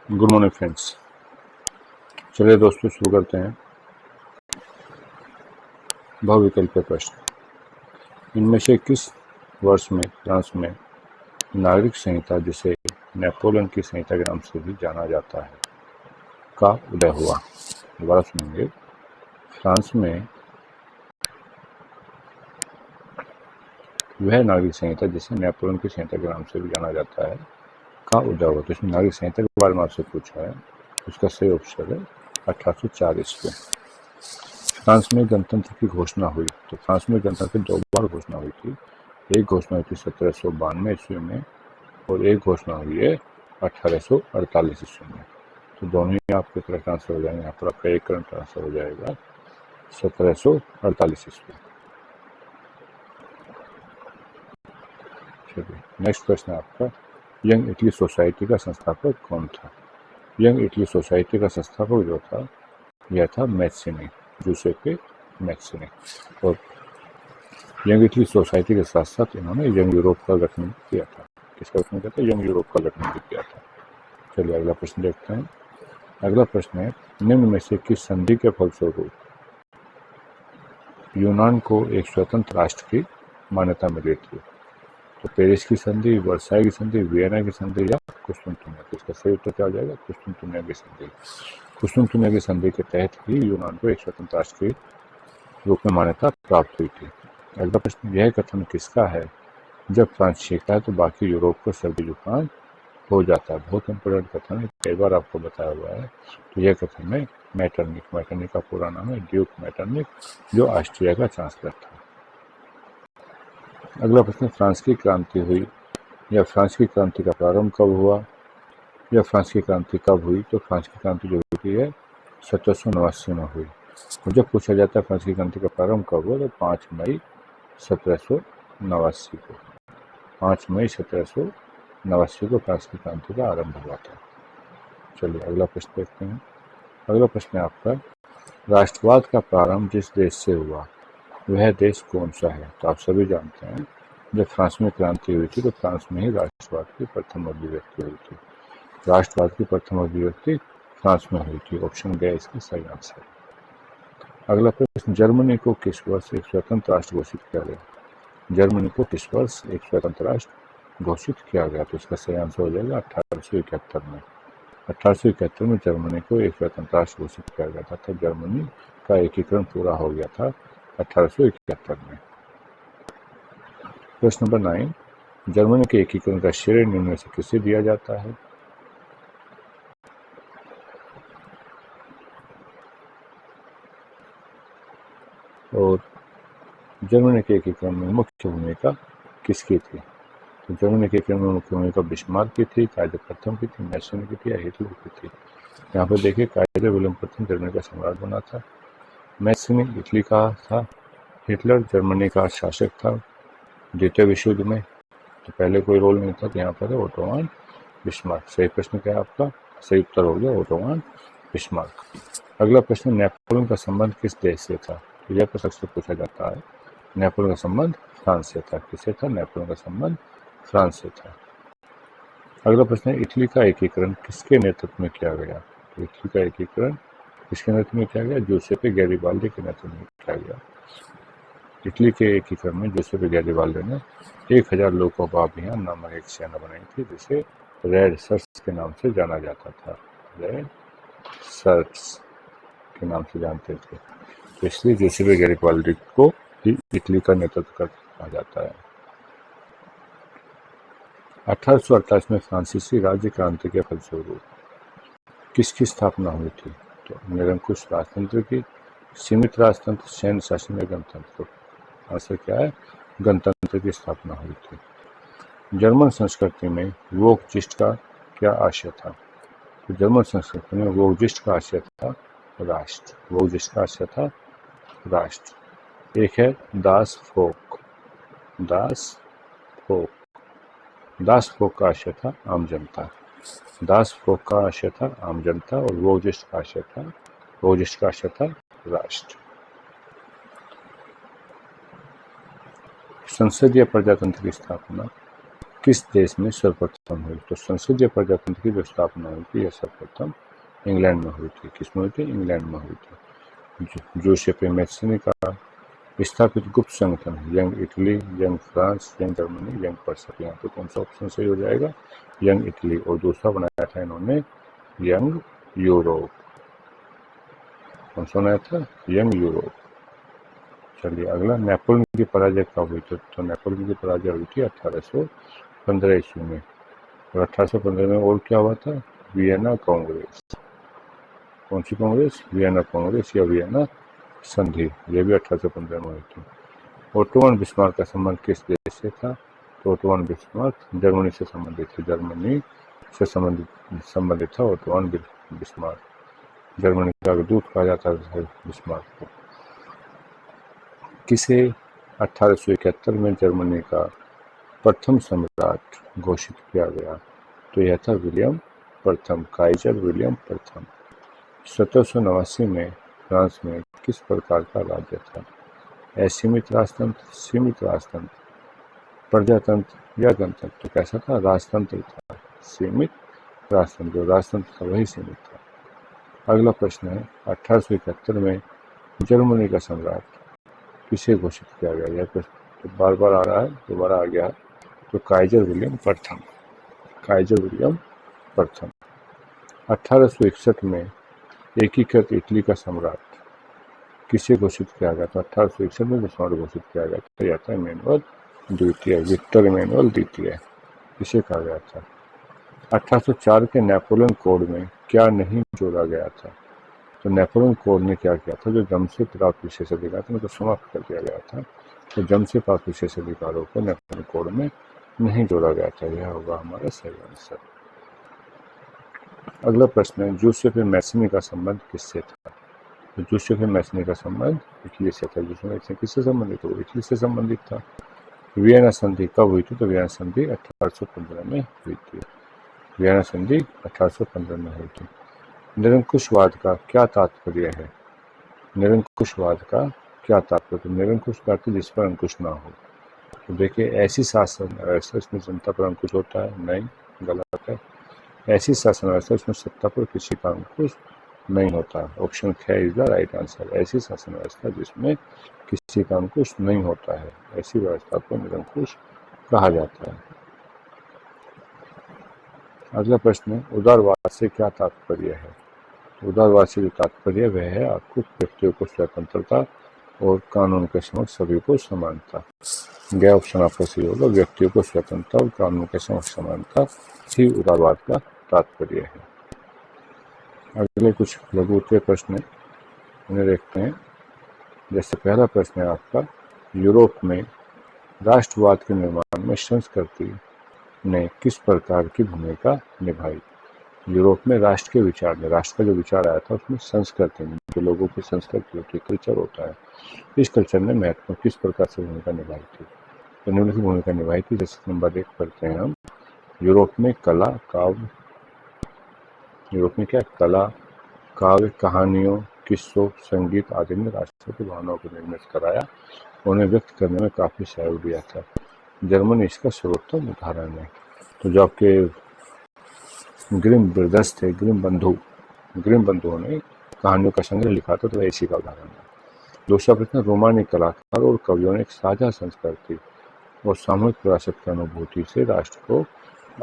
Good morning friends. चलिए दोस्तों शुरू करते हैं। बहुविकल्प प्रश्न। इनमें से किस वर्ष में फ्रांस में नागरिक संहिता, जिसे नेपोलियन की संहिता के नाम से भी जाना जाता है, का उदय हुआ? दोबारा सुनेंगे। फ्रांस में वह नागरिक संहिता जिसे नेपोलियन की संहिता के नाम से भी जाना जाता है का उदय हुआ। तो इसमें नागरिक संहिता के बारे में आपसे पूछा है, उसका सही ऑप्शन है 1804 ईस्वी। फ्रांस में गणतंत्र की घोषणा हुई। तो फ्रांस में गणतंत्र की 2 बार घोषणा हुई थी। एक घोषणा हुई थी 1792 ईस्वी में और एक घोषणा हुई है 1848 ईस्वी में। तो दोनों ही आपके तरह ट्रांसफर हो जाएंगे। यहाँ पर आपका एक करंट ट्रांसफर हो जाएगा 1748 ईस्वी। चलिए नेक्स्ट प्रश्न है आपका, यंग इटली सोसाइटी का संस्थापक कौन था? यंग इटली सोसाइटी का संस्थापक जो था, यह था मैत्सिनी, जूसेप्पे मैत्सिनी। और यंग इटली सोसाइटी के साथ साथ इन्होंने यंग यूरोप का गठन किया था। किसका गठन किया था? यंग यूरोप का गठन भी किया था। चलिए अगला प्रश्न देखते हैं। अगला प्रश्न है, निम्न में से किस संधि के फलस्वरूप यूनान को एक स्वतंत्र राष्ट्र की मान्यता मिली थी? तो पेरिस की संधि, वर्साई की संधि, वियना की संधि या कुस्तुनतुनिया? तो इसका सही उत्तर क्या हो जाएगा? कुस्तुनतुनिया की संधि। कुस्तुनतुनिया की संधि के तहत ही यूनान को एक स्वतंत्र राष्ट्र के रूप में मान्यता प्राप्त हुई थी। अगला प्रश्न, यह कथन किसका है, जब फ्रांस छींकता है तो बाकी यूरोप को सर्दी जुकाम हो जाता है? बहुत इंपोर्टेंट कथन है, कई बार आपको बताया हुआ है। तो यह कथन है मैटरनिक। मैटरनिक का पूरा नाम है ड्यूक मैटरनिक, जो ऑस्ट्रिया का चांसलर था। अगला प्रश्न, फ्रांस की क्रांति हुई या फ्रांस की क्रांति का प्रारंभ कब हुआ या फ्रांस की क्रांति कब हुई? तो फ्रांस की क्रांति जो हुई है 1789 में हुई। और जब पूछा जाता है फ्रांस की क्रांति का प्रारंभ कब हुआ, तो 5 मई 1789 को। 5 मई 1789 को फ्रांस की क्रांति का आरंभ हुआ था। चलिए अगला प्रश्न देखते हैं। अगला प्रश्न है आपका, राष्ट्रवाद का प्रारंभ जिस देश से हुआ वह देश कौन सा है? तो आप सभी जानते हैं, जब फ्रांस में क्रांति हुई थी तो फ्रांस में ही राष्ट्रवाद की प्रथम अभिव्यक्ति हुई थी। राष्ट्रवाद की प्रथम अभिव्यक्ति फ्रांस में हुई थी। ऑप्शन गया इसका सही आंसर। अगला प्रश्न, जर्मनी को किस वर्ष एक स्वतंत्र राष्ट्र घोषित किया गया? जर्मनी को किस वर्ष एक स्वतंत्र राष्ट्र घोषित किया गया? तो इसका सही आंसर हो जाएगा 1871 में। 1871 में जर्मनी को एक स्वतंत्र राष्ट्र घोषित किया गया था। तब जर्मनी का एकीकरण पूरा हो गया था 1871 में। प्रश्न नंबर 9, जर्मनी के एकीकरण का श्रेय निम्न में से किसे दिया जाता है? और जर्मनी के एकीकरण में मुख्य भूमिका किसकी थी? तो जर्मनी के एकीकरण में मुख्य भूमिका बिस्मार्क की थी, काइजर प्रथम की थी, मैसन की थी या हिटलर की थी? यहाँ पर देखिए, काइजर विलियम प्रथम जर्मनी का सम्राट बना था, मैसन इटली का था, हिटलर जर्मनी का शासक था द्वितीय विश्व युद्ध में। तो पहले कोई रोल नहीं था। तो यहाँ पर है ओटो वन बिस्मार्क। सही प्रश्न क्या है आपका? सही उत्तर हो गया ओटो वन बिस्मार्क। अगला प्रश्न, नेपोलियन का संबंध किस देश से था? तो यह प्रश्न अक्सर पूछा जाता है। नेपोलियन का संबंध फ्रांस से था। किससे था? नेपोलियन का संबंध फ्रांस से था। अगला प्रश्न है, इटली का एकीकरण किसके नेतृत्व में किया गया? तो इटली का एकीकरण किसके नेतृत्व में किया गया? जूसेप्पे गैरिबाल्दी के नेतृत्व में किया गया। इटली के एकीकरण में जूसेप्पे गैरिबाल्दी ने 1000 लोगों का अभियान नामक एक सेना बनाई थी, जिसे रेड शर्ट्स के नाम से जाना जाता था। रेड शर्ट्स के नाम से जानते थे। तो इसलिए जूसेप्पे गैरिबाल्दी को ही इटली का नेतृत्व कहा जाता है। 1848 में फ्रांसीसी राज्य क्रांति के फलस्वरूप किसकी स्थापना हुई थी? तो निरंकुश राजतंत्र की, सीमित राजतंत्र, सैन्य शासन या गणतंत्र? आंसर क्या है? गणतंत्र की स्थापना हुई थी। जर्मन संस्कृति में वोकजिस्ट का क्या आशय था? तो जर्मन संस्कृति में वोकजिस्ट का आशय था राष्ट्र। वोकजिस्ट का आशय था राष्ट्र। एक है दास फोक। दास फोक। दास फोक का आशय था आम जनता। दास फोक का आशय था आम जनता और वोकजिस्ट का आशय था राष्ट्र। संसदीय प्रजातंत्र की स्थापना किस देश में सर्वप्रथम हुई? तो संसदीय प्रजातंत्र की जो स्थापना हुई थी यह सर्वप्रथम इंग्लैंड में हुई थी। किसमें हुई थी? इंग्लैंड में हुई थी। जूसेपे मैत्सोनी का स्थापित गुप्त संगठन young Italy, young France, young Germany, young Persia. यहाँ पे कौन सा ऑप्शन सही हो जाएगा? Young Italy. और दूसरा बनाया था इन्होंने यंग यूरोप। कौन सा बनाया था? Young Europe. चलिए अगला, नेपोलियन की पराजय कब हुई? तो नेपोलियन की पराजय हुई थी 1815 ईस्वी में। और 1815 में और क्या हुआ था? वियना कांग्रेस। कौन सी कांग्रेस? वियना कांग्रेस या वियना संधि। यह भी 1815 में हुई थी। ओटोवन बिस्मार्क का संबंध किस देश से था? तो ओटोवन बिस्मार्क जर्मनी से संबंधित थे। जर्मनी से संबंधित था ओटोवन बिस्मार्क। जर्मनी का दूत कहा जाता था बिस्मार्क को। किसे 1871 में जर्मनी का प्रथम सम्राट घोषित किया गया? तो यह था विलियम प्रथम, काइजर विलियम प्रथम। 1789 में फ्रांस में किस प्रकार का राज्य था? असीमित राजतंत्र, सीमित राजतंत्र, प्रजातंत्र या गणतंत्र? तो कैसा था? राजतंत्र था। सीमित राजतंत्र, राजतंत्र था वही सीमित था। अगला प्रश्न है 1871 में जर्मनी का सम्राट किसे घोषित किया गया? यह प्रश्न तो बार बार आ रहा है, दोबारा आ गया। तो काइजर विलियम प्रथम, काइजर विलियम प्रथम। 1861 में एकीकृत इटली का सम्राट किसे घोषित किया गया? तो 1861 में जो सम्राट घोषित किया गया था यह था इमैनुअल द्वितीय, विक्टर इमैनुअल द्वितीय। किसे कहा गया था? 1804 के नेपोलियन कोड में क्या नहीं जोड़ा गया था? तो नेपोलियन कोड ने क्या किया था? जो जम से प्राप्त विशेषाधिकार थे उनको समाप्त कर दिया गया था। तो जम से प्राप्त विशेषाधिकारों को नेपोलियन कोड में नहीं जोड़ा गया था। यह होगा हमारा सही आंसर। अगला प्रश्न है जूसेपे मैत्सोनी का संबंध किससे था? तो जूसेपे मैत्सोनी का संबंध इटली से था। जूसेपे मैत्सोनी किससे संबंधित? तो इटली से संबंधित था। वियना संधि कब हुई थी? तो वियना संधि 1815 में हुई थी। वियना संधि 1815 में हुई थी। निरंकुशवाद का क्या तात्पर्य है? निरंकुशवाद का क्या तात्पर्य? निरंकुश का अर्थ जिस पर अंकुश ना हो। तो देखिए ऐसी शासन व्यवस्था इसमें जनता पर अंकुश होता है? नहीं, गलत है। ऐसी शासन व्यवस्था इसमें सत्ता पर किसी का अंकुश नहीं होता। ऑप्शन ख इज द राइट आंसर। ऐसी शासन व्यवस्था जिसमें किसी का अंकुश नहीं होता है, ऐसी व्यवस्था को निरंकुश कहा जाता है। अगला प्रश्न है उदारवाद से क्या तात्पर्य है? उदारवाद से जो तात्पर्य वह है आपको व्यक्तियों को स्वतंत्रता और कानून के समक्ष सभी को समानता। गया ऑप्शन आपका सही होगा। व्यक्तियों को स्वतंत्रता और कानून के समक्ष समानता ही उदारवाद का तात्पर्य है। अगले कुछ लघु उत्तरीय प्रश्न है, उन्हें देखते हैं। जैसे पहला प्रश्न है आपका, यूरोप में राष्ट्रवाद के निर्माण में संस्कृति ने किस प्रकार की भूमिका निभाई? यूरोप में राष्ट्र के विचार में, राष्ट्र का जो विचार आया था उसमें संस्कृति में, जो लोगों की संस्कृति होती है, कल्चर होता है, इस कल्चर ने महत्व किस प्रकार से भूमिका निभाई थी? तो निम्नलिखित भूमिका निभाई थी। जैसे नंबर 1 पढ़ते हैं हम, यूरोप में कला काव्य, यूरोप में क्या कला काव्य कहानियों किस्सों संगीत आदि ने राष्ट्र की भावनाओं को निर्मित कराया, उन्हें व्यक्त करने में काफी सहयोग दिया था। जर्मनी इसका सर्वोत्तम उदाहरण है। तो जो आपके ग्रिम ब्रदर्स थे, ग्रिम बंधुओं ने कहानियों का संग्रह लिखा था, तो इसी का उदाहरण है। दूसरा प्रश्न, रोमानी कलाकार और कवियों ने एक साझा संस्कृति और सामूहिक विरासत की अनुभूति से राष्ट्र को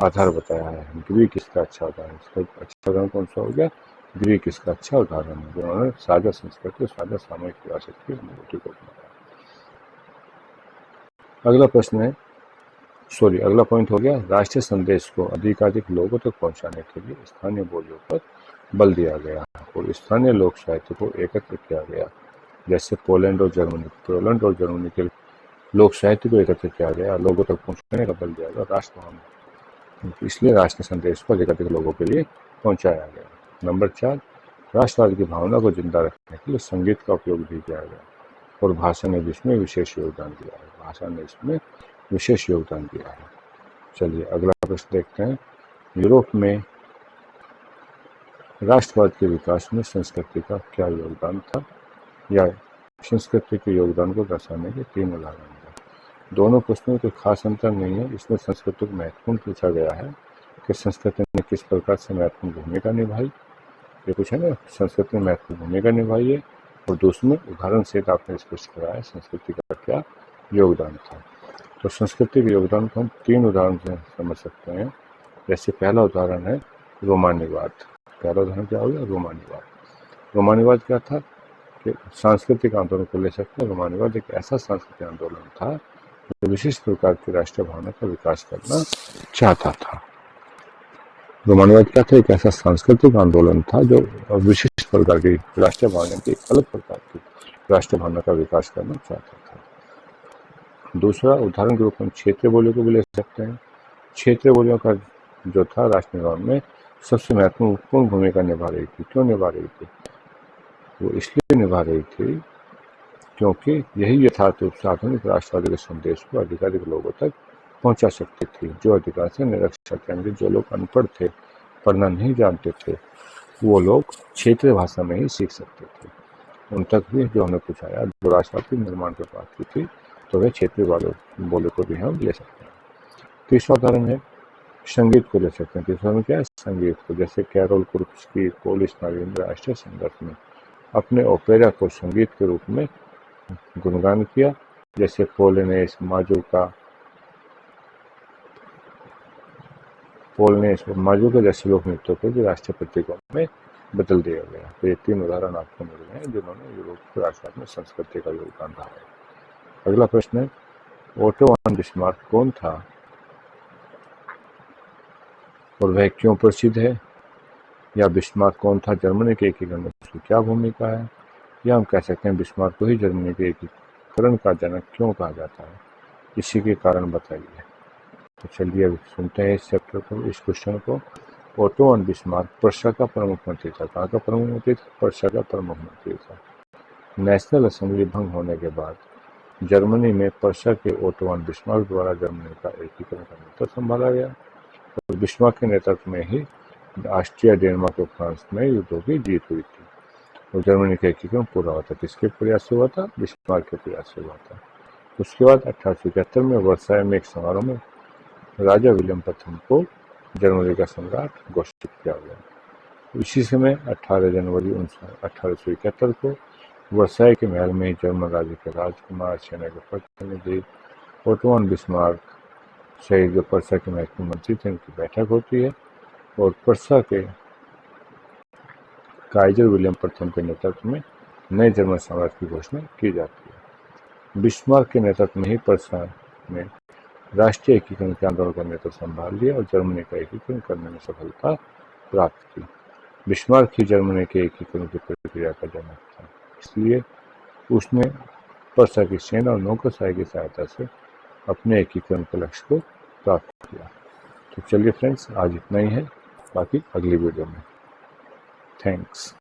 आधार बताया है। ग्रीक इसका अच्छा उदाहरण, अच्छा उदाहरण कौन सा हो गया? ग्रीक इसका अच्छा उदाहरण है, जिन्होंने साझा संस्कृति और साझा सामूहिक विरासत की अनुभूति को अपनाया। अगला प्रश्न है, अगला पॉइंट हो गया, राष्ट्रीय संदेश को अधिकाधिक लोगों तक पहुंचाने के लिए स्थानीय बोलियों पर बल दिया गया और स्थानीय लोक साहित्य को एकत्र किया गया। जैसे पोलैंड और जर्मनी के लोक साहित्य को एकत्र किया गया, लोगों तक पहुंचाने का बल दिया गया राष्ट्रभावना, इसलिए राष्ट्रीय संदेश को अधिकाधिक लोगों के लिए पहुंचाया गया। नंबर 4, राष्ट्रवाद की भावना को जिंदा रखने के लिए संगीत का उपयोग भी किया गया और भाषा ने इसमें विशेष योगदान दिया है। चलिए अगला प्रश्न देखते हैं, यूरोप में राष्ट्रवाद के विकास में संस्कृति का क्या योगदान था? या संस्कृति के योगदान को दर्शाने के 3 उदाहरण हैं। दोनों प्रश्नों में कोई खास अंतर नहीं है। इसमें संस्कृति को महत्वपूर्ण पूछा गया है कि संस्कृति ने किस प्रकार से महत्वपूर्ण भूमिका निभाई, ये पूछा ना, संस्कृति ने महत्वपूर्ण भूमिका निभाई है। और दूसरे में उदाहरण से आपने स्पष्ट कराया संस्कृति का क्या योगदान था। तो संस्कृति के योगदान को हम 3 उदाहरण से समझ सकते हैं। जैसे पहला उदाहरण है रोमानिवाद। पहला उदाहरण क्या होगा? रोमानिवाद। रोमानिवाद क्या था कि सांस्कृतिक आंदोलन को ले सकते हैं। रोमानिवाद एक ऐसा सांस्कृतिक आंदोलन था जो विशिष्ट प्रकार की राष्ट्रीय भावना का विकास करना चाहता था। रोमानिवाद क्या था? एक ऐसा सांस्कृतिक आंदोलन था जो विशिष्ट प्रकार की राष्ट्रीय भावना की, अलग प्रकार की राष्ट्रीय भावना का विकास करना चाहता था। दूसरा उदाहरण के रूप में क्षेत्रीय बोलियों को भी ले सकते हैं। क्षेत्रीय बोलियों का जो था राष्ट्र निर्माण में सबसे महत्वपूर्ण भूमिका निभा रही थी। क्यों निभा रही थी? वो इसलिए निभा रही थी क्योंकि यही यथार्थ रूप से आधुनिक राष्ट्रवादी के संदेश को अधिकाधिक लोगों तक पहुंचा सकती थी। जो अधिकार से निरक्षर यानी जो लोग अनपढ़ थे, पढ़ना नहीं जानते थे, वो लोग क्षेत्रीय भाषा में ही सीख सकते थे। उन तक भी जो हमने पूछाया, जो राष्ट्रवादी निर्माण की बात की थी, तो वह क्षेत्रीय बोले को भी हम ले सकते हैं। तीसरा उदाहरण है संगीत को ले सकते हैं। तीसरा में क्या है? संगीत को। जैसे कैरोल कुर्स्की पोलिश नागरिक राष्ट्रीय संघर्ष में अपने ओपेरा को संगीत के रूप में गुणगान किया। जैसे पोलनेस माजूका जैसे लोक नृत्यों को भी राष्ट्रीय प्रतीकों में बदल दिया गया। तो ये 3 उदाहरण आपको मिल गए हैं जिन्होंने यूरोप के राष्ट्रवाद में संस्कृति का योगदान रहा है। अगला प्रश्न है ओटो वन बिस्मार्क कौन था और वह क्यों प्रसिद्ध है? या बिस्मार्क कौन था? जर्मनी के एकीकरण में उसकी क्या भूमिका है? या हम कह सकते हैं बिस्मार्क को ही जर्मनी के एकीकरण का जनक क्यों कहा जाता है? इसी के कारण बताइए। तो चलिए अब सुनते हैं इस चैप्टर को, इस क्वेश्चन को। ओटो वन बिस्मार्क पर्शिया का प्रमुख मंत्री था। कहाँ का प्रमुख मंत्री था? पर्शिया का प्रमुख मंत्री था। नेशनल असेंबली भंग होने के बाद जर्मनी में पर्शिया के ओटो वन बिस्मार्क द्वारा जर्मनी का एकीकरण का नेतृत्व संभाला गया। और बिस्मार्क के नेतृत्व में ही ऑस्ट्रिया, डेनमार्क और फ्रांस में युद्धों की जीत हुई थी और जर्मनी का एकीकरण पूरा हुआ था। किसके प्रयास से हुआ था? बिस्मार्क के प्रयास से हुआ था। उसके बाद 1871 में वर्साय में एक समारोह में राजा विलियम प्रथम को जर्मनी का सम्राट घोषित किया गया। इसी समय 18 जनवरी 1871 को वर्साय के महल में जर्मन राज्य के राजकुमार, सेना के प्रतिनिधि, ओटो वन बिस्मार्क सहित जो पर्शिया के महत्वपूर्ण मंत्री थे उनकी बैठक होती है और पर्शिया के काइजर विलियम प्रथम के नेतृत्व में नए जर्मन साम्राज्य की घोषणा की जाती है। बिस्मार्क के नेतृत्व में ही पर्शिया ने राष्ट्रीय एकीकरण के आंदोलन का नेतृत्व संभाल लिया और जर्मनी का एकीकरण करने में सफलता प्राप्त की। बिस्मार्क ही जर्मनी के एकीकरण की प्रक्रिया का जनक था, इसलिए उसने पर्शिया की सेना और नौकरशाही की सहायता से अपने एकीकरण के लक्ष्य को प्राप्त किया। तो चलिए फ्रेंड्स, आज इतना ही है, बाकी अगली वीडियो में। थैंक्स।